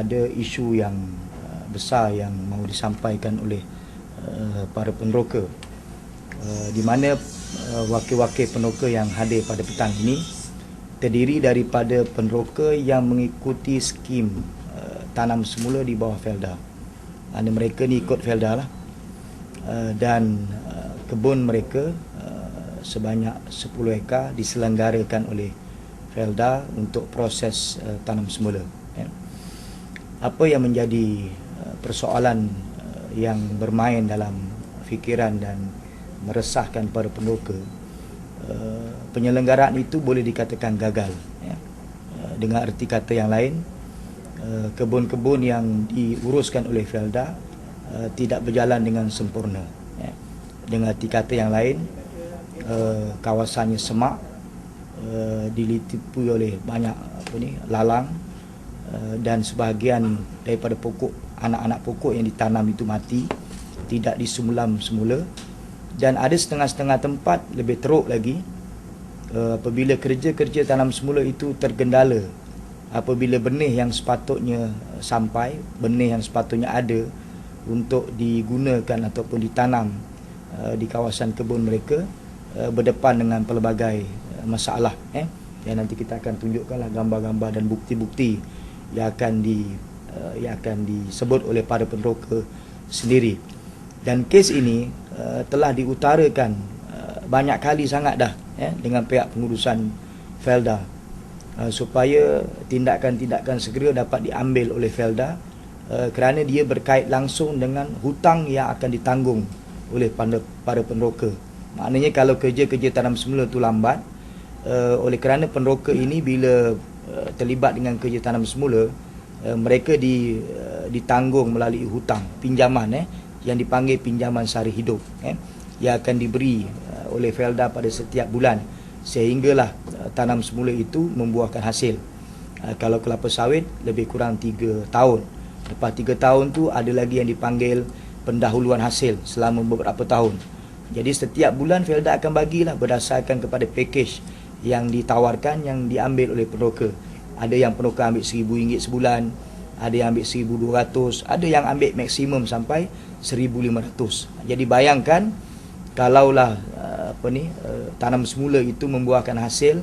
Ada isu yang besar yang mahu disampaikan oleh para peneroka, di mana wakil-wakil peneroka yang hadir pada petang ini terdiri daripada peneroka yang mengikuti skim tanam semula di bawah Felda. Mana mereka ni ikut Felda lah, dan kebun mereka sebanyak 10 ekar diselenggarakan oleh Felda untuk proses tanam semula. Apa yang menjadi persoalan yang bermain dalam fikiran dan meresahkan para peneroka, penyelenggaraan itu boleh dikatakan gagal. Dengan erti kata yang lain, kebun-kebun yang diuruskan oleh Felda tidak berjalan dengan sempurna. Dengan erti kata yang lain, kawasannya semak, dilitipi oleh banyak lalang, dan sebahagian daripada pokok, anak-anak pokok yang ditanam itu mati, tidak disemulam semula. Dan ada setengah-setengah tempat lebih teruk lagi, apabila kerja-kerja tanam semula itu tergendala, apabila benih yang sepatutnya sampai, benih yang sepatutnya ada untuk digunakan ataupun ditanam di kawasan kebun mereka, berdepan dengan pelbagai masalah. Dan nanti kita akan tunjukkanlah gambar-gambar dan bukti-bukti yang akan disebut oleh para peneroka sendiri. Dan kes ini telah diutarakan banyak kali sangat dah dengan pihak pengurusan Felda, supaya tindakan-tindakan segera dapat diambil oleh Felda, kerana dia berkait langsung dengan hutang yang akan ditanggung oleh para peneroka. Maknanya kalau kerja-kerja tanam semula itu lambat, oleh kerana peneroka ini bila terlibat dengan kerja tanam semula, mereka ditanggung melalui hutang, pinjaman yang dipanggil pinjaman sehari hidup, yang akan diberi oleh Felda pada setiap bulan, sehinggalah tanam semula itu membuahkan hasil. Kalau kelapa sawit lebih kurang 3 tahun. Lepas 3 tahun tu ada lagi yang dipanggil pendahuluan hasil selama beberapa tahun. Jadi setiap bulan Felda akan bagilah berdasarkan kepada package yang ditawarkan, yang diambil oleh peneroka. Ada yang peneroka ambil RM1,000 sebulan, ada yang ambil RM1,200, ada yang ambil maksimum sampai RM1,500. Jadi bayangkan kalaulah tanam semula itu membuahkan hasil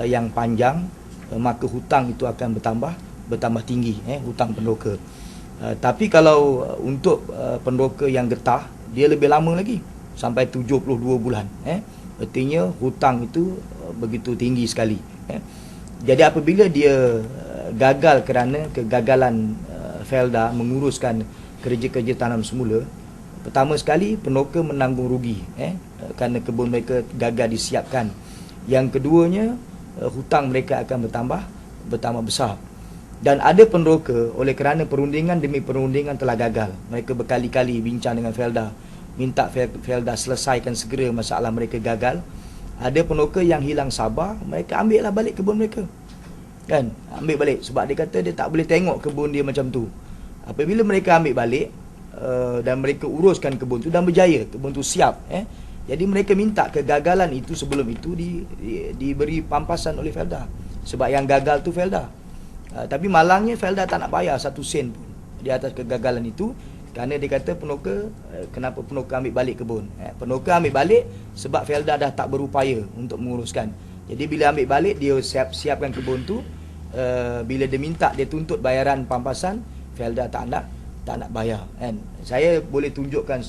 yang panjang, maka hutang itu akan bertambah tinggi, hutang peneroka. Tapi kalau untuk peneroka yang getah, dia lebih lama lagi, sampai 72 bulan. Artinya hutang itu begitu tinggi sekali. Jadi apabila dia gagal kerana kegagalan Felda menguruskan kerja-kerja tanam semula, pertama sekali peneroka menanggung rugi, kerana kebun mereka gagal disiapkan. Yang keduanya, hutang mereka akan bertambah besar. Dan ada peneroka oleh kerana perundingan demi perundingan telah gagal, mereka berkali-kali bincang dengan Felda, minta Felda selesaikan segera masalah mereka gagal. Ada peneroka yang hilang sabar, mereka ambillah balik kebun mereka, ambil balik, sebab dia kata dia tak boleh tengok kebun dia macam tu. Apabila mereka ambil balik dan mereka uruskan kebun tu dan berjaya, kebun tu siap, jadi mereka minta kegagalan itu sebelum itu diberi pampasan oleh Felda, sebab yang gagal tu Felda. Tapi malangnya Felda tak nak bayar 1 sen pun di atas kegagalan itu, kerana dia kata peneroka, kenapa peneroka ambil balik kebun? Peneroka ambil balik sebab Felda dah tak berupaya untuk menguruskan. Jadi bila ambil balik, dia siapkan kebun tu, bila dia minta, dia tuntut bayaran pampasan, Felda tak nak bayar. Saya boleh tunjukkan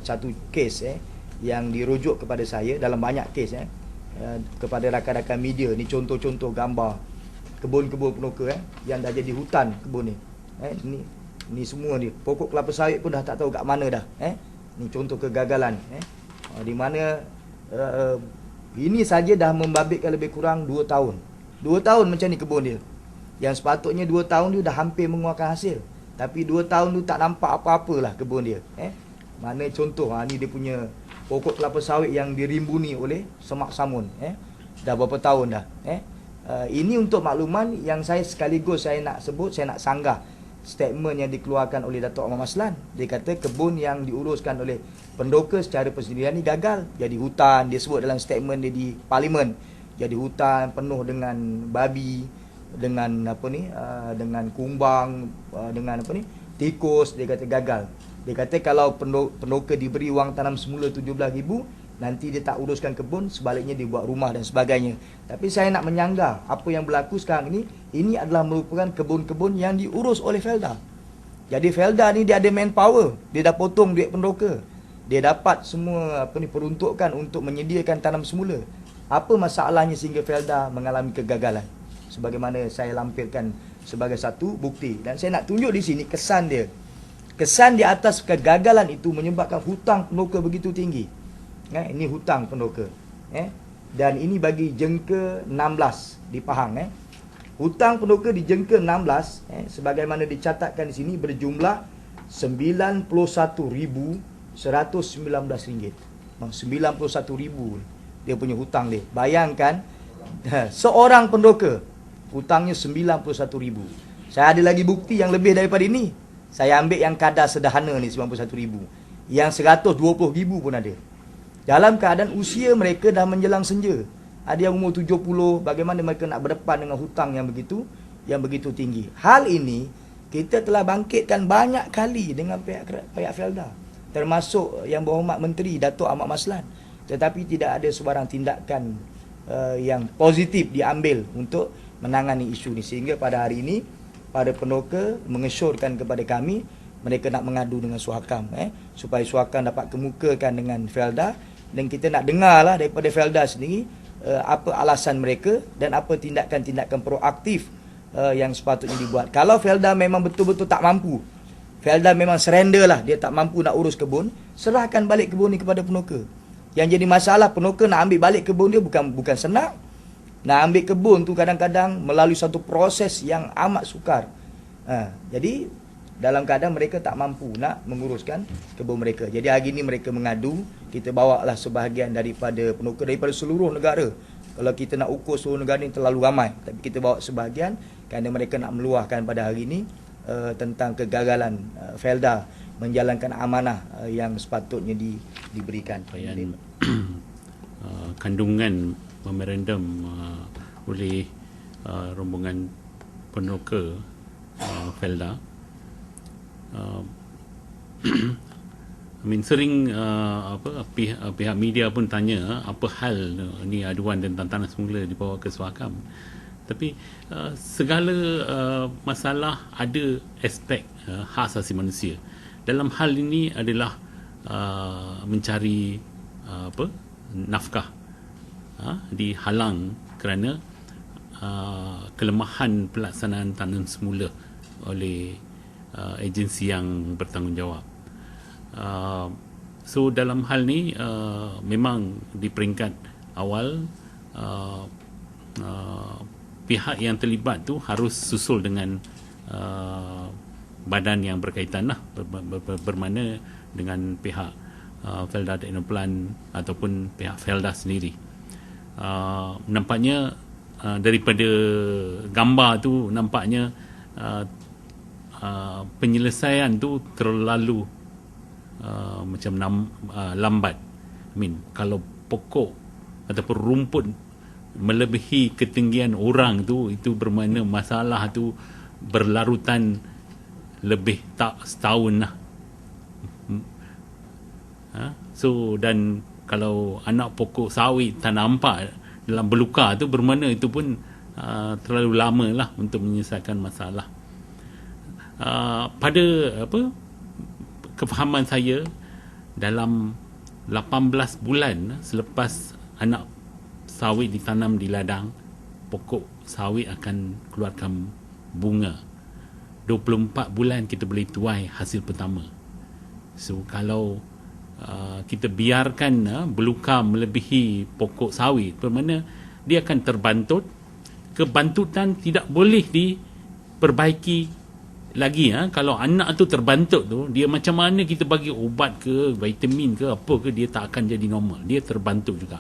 satu kes yang dirujuk kepada saya dalam banyak kes, kepada rakan-rakan media. Ni contoh-contoh gambar kebun-kebun peneroka yang dah jadi hutan kebun ni. Ni semua ni, pokok kelapa sawit pun dah tak tahu kat mana dah. Ni contoh kegagalan, di mana ini saja dah membabitkan lebih kurang 2 tahun. 2 tahun macam ni kebun dia, yang sepatutnya 2 tahun dia dah hampir mengeluarkan hasil, tapi 2 tahun tu tak nampak apa-apalah kebun dia. Mana contoh, ni dia punya pokok kelapa sawit yang dirimbuni oleh semak samun, dah berapa tahun dah. Ini untuk makluman yang sekaligus saya nak sebut, saya nak sanggah statement yang dikeluarkan oleh Datuk Ahmad Maslan. Dia kata kebun yang diuruskan oleh peneroka secara persendirian ni gagal, jadi hutan. Dia sebut dalam statement dia di parlimen, jadi hutan penuh dengan babi, dengan dengan kumbang, dengan tikus. Dia kata gagal. Dia kata kalau penoka diberi wang tanam semula 17,000, nanti dia tak uruskan kebun, sebaliknya dia buat rumah dan sebagainya. Tapi saya nak menyanggah apa yang berlaku sekarang ini adalah merupakan kebun-kebun yang diurus oleh Felda. Jadi Felda ni dia ada manpower, dia dah potong duit penoka. Dia dapat semua peruntukan untuk menyediakan tanam semula. Apa masalahnya sehingga Felda mengalami kegagalan? Sebagaimana saya lampirkan sebagai satu bukti, dan saya nak tunjuk di sini kesan dia. Kesan di atas kegagalan itu menyebabkan hutang penoka begitu tinggi. Ini hutang penoka. Dan ini bagi jengka 16 di Pahang. Hutang penoka di jengka 16, sebagaimana dicatatkan di sini, berjumlah RM91,119. 91,000 dia punya hutang dia. Bayangkan, seorang penoka hutangnya 91,000. Saya ada lagi bukti yang lebih daripada ini. Saya ambil yang kadar sederhana ni 91,000. Yang 120,000 pun ada. Dalam keadaan usia mereka dah menjelang senja. Ada yang umur 70, bagaimana mereka nak berdepan dengan hutang yang begitu tinggi. Hal ini kita telah bangkitkan banyak kali dengan pihak Felda, termasuk Yang Berhormat Menteri Datuk Ahmad Maslan. Tetapi tidak ada sebarang tindakan yang positif diambil untuk menangani isu ini. Sehingga pada hari ini para penoka mengesyorkan kepada kami, mereka nak mengadu dengan Suhakam, supaya Suhakam dapat kemukakan dengan Felda, dan kita nak dengarlah daripada Felda sendiri apa alasan mereka dan apa tindakan-tindakan proaktif yang sepatutnya dibuat. Kalau Felda memang betul-betul tak mampu, Felda memang surrender lah, dia tak mampu nak urus kebun, serahkan balik kebun ni kepada penoka. Yang jadi masalah, penoka nak ambil balik kebun dia bukan senang. Nak ambil kebun tu kadang-kadang melalui satu proses yang amat sukar. Jadi dalam keadaan mereka tak mampu nak menguruskan kebun mereka. Jadi hari ini mereka mengadu, kita bawalah sebahagian daripada penoka daripada seluruh negara. Kalau kita nak ukur seluruh negara ni terlalu ramai, tapi kita bawa sebahagian kerana mereka nak meluahkan pada hari ini tentang kegagalan Felda menjalankan amanah yang sepatutnya diberikan. Kandungan memorandum oleh rombongan penoka Felda, sering pihak media pun tanya apa hal ni aduan tentang tanah semula dibawa ke Suhakam. Tapi segala masalah ada aspek hak asasi manusia. Dalam hal ini adalah mencari nafkah dihalang kerana kelemahan pelaksanaan tanam semula oleh agensi yang bertanggungjawab. So dalam hal ni memang di peringkat awal pihak yang terlibat tu harus susul dengan badan yang berkaitan lah, bermakna dengan pihak Felda Teknoplan ataupun pihak Felda sendiri. Nampaknya daripada gambar tu nampaknya penyelesaian tu terlalu lambat. Kalau pokok ataupun rumput melebihi ketinggian orang tu, itu bermakna masalah tu berlarutan lebih tak setahun lah. So dan kalau anak pokok sawit tak nampak dalam belukar tu, bermakna itu pun terlalu lama lah untuk menyelesaikan masalah. Pada kefahaman saya, dalam 18 bulan selepas anak sawit ditanam di ladang, pokok sawit akan keluarkan bunga. 24 bulan kita boleh tuai hasil pertama. So kalau kita biarkan belukar melebihi pokok sawit, bermakna dia akan terbantut. Kebantutan tidak boleh diperbaiki lagi. Kalau anak tu terbantut tu, dia macam mana kita bagi ubat ke, vitamin ke, apa ke, dia tak akan jadi normal. Dia terbantut juga.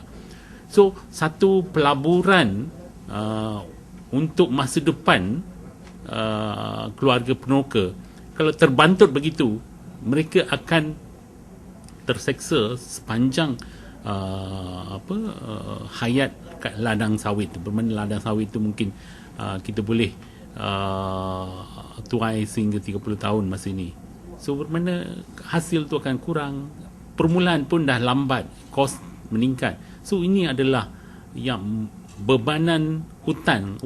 So satu pelaburan untuk masa depan keluarga penoka, kalau terbantut begitu, mereka akan terseksa sepanjang hayat kat ladang sawit tu. Bermakna ladang sawit tu mungkin kita boleh tuai sehingga 30 tahun masa ini. So bermakna hasil tu akan kurang, permulaan pun dah lambat, kos meningkat. So ini adalah yang bebanan hutang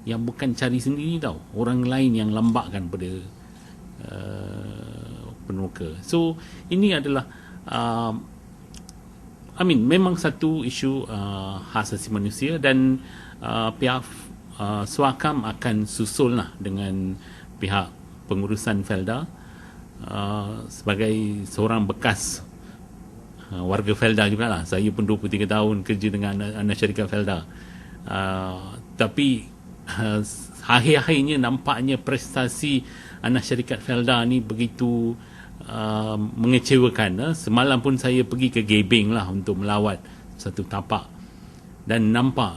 yang bukan cari sendiri tau, orang lain yang lambakkan pada peneroka. So ini adalah memang satu isu hak asasi manusia, dan pihak Suakam akan susul lah dengan pihak pengurusan Felda. Sebagai seorang bekas warga Felda jugalah, saya pun 23 tahun kerja dengan anak syarikat Felda, tapi akhir-akhirnya nampaknya prestasi anak syarikat Felda ni begitu mengecewakan. Semalam pun saya pergi ke Gebeng lah untuk melawat satu tapak, dan nampak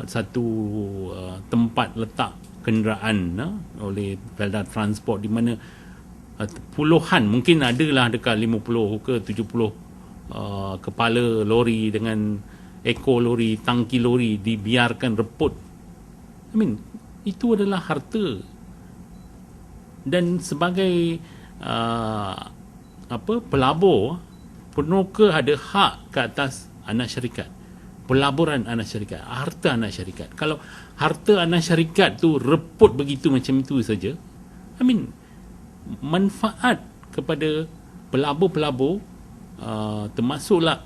satu tempat letak kenderaan oleh Felda Transport, di mana puluhan, mungkin adalah dekat 50 ke 70 kepala lori dengan ekor lori, tangki lori dibiarkan reput. Itu adalah harta, dan sebagai pelabur, peneroka ada hak ke atas anak syarikat, pelaburan anak syarikat, harta anak syarikat. Kalau harta anak syarikat tu reput begitu macam itu saja, manfaat kepada pelabur-pelabur, termasuklah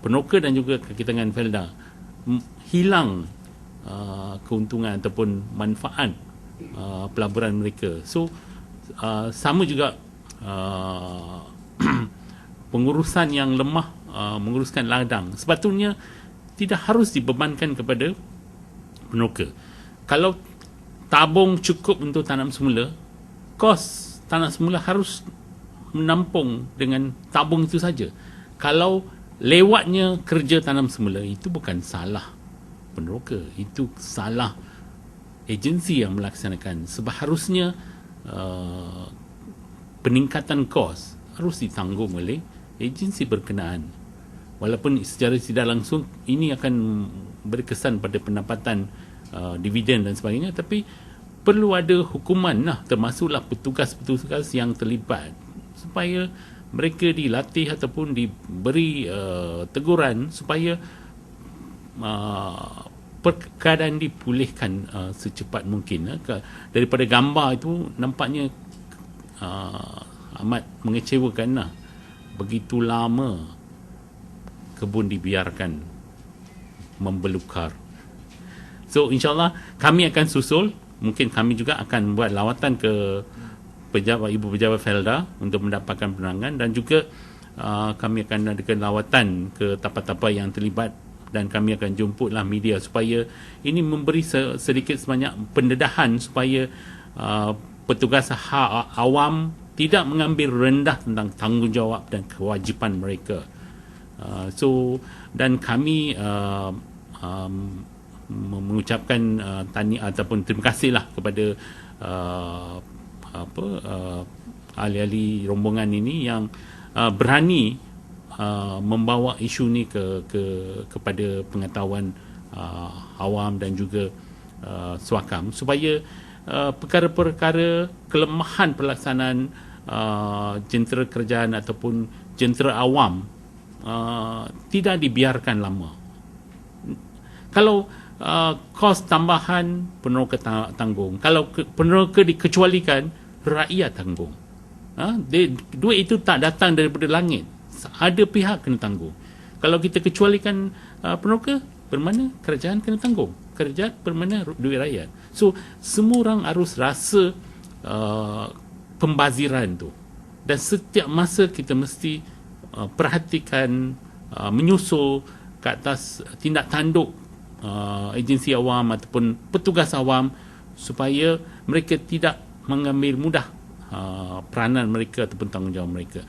peneroka dan juga kaki tangan Felda, hilang keuntungan ataupun manfaat pelaburan mereka. So sama juga pengurusan yang lemah, menguruskan ladang, sepatutnya tidak harus dibebankan kepada peneroka. Kalau tabung cukup untuk tanam semula, kos tanam semula harus menampung dengan tabung itu saja. Kalau lewatnya kerja tanam semula, itu bukan salah peneroka, itu salah agensi yang melaksanakan. Sebab harusnya peningkatan kos harus ditanggung oleh agensi berkenaan. Walaupun secara tidak langsung ini akan berkesan pada pendapatan dividen dan sebagainya, tapi perlu ada hukuman lah, termasuklah petugas-petugas yang terlibat, supaya mereka dilatih ataupun diberi teguran supaya keadaan dipulihkan secepat mungkin. Daripada gambar itu nampaknya amat mengecewakan lah. Begitu lama kebun dibiarkan membelukar. So insyaAllah kami akan susul, mungkin kami juga akan buat lawatan ke ibu pejabat Felda untuk mendapatkan penerangan, dan juga kami akan adakan lawatan ke tapak-tapak yang terlibat, dan kami akan jumputlah media supaya ini memberi sedikit sebanyak pendedahan supaya petugas hak awam tidak mengambil rendah tentang tanggungjawab dan kewajipan mereka. Dan kami mengucapkan tahniah ataupun terima kasihlah kepada ahli-ahli rombongan ini yang berani membawa isu ni kepada pengetahuan awam dan juga Suakam, supaya perkara-perkara kelemahan pelaksanaan jentera kerajaan ataupun jentera awam tidak dibiarkan lama. Kalau kos tambahan peneroka tanggung, kalau peneroka dikecualikan, rakyat tanggung. Duit itu tak datang daripada langit, ada pihak kena tanggung. Kalau kita kecualikan peneroka, bermakna kerajaan kena tanggung, kerajaan bermakna duit rakyat. So semua orang harus rasa pembaziran tu, dan setiap masa kita mesti perhatikan, menyusul ke atas tindak tanduk agensi awam ataupun petugas awam, supaya mereka tidak mengambil mudah peranan mereka ataupun tanggungjawab mereka.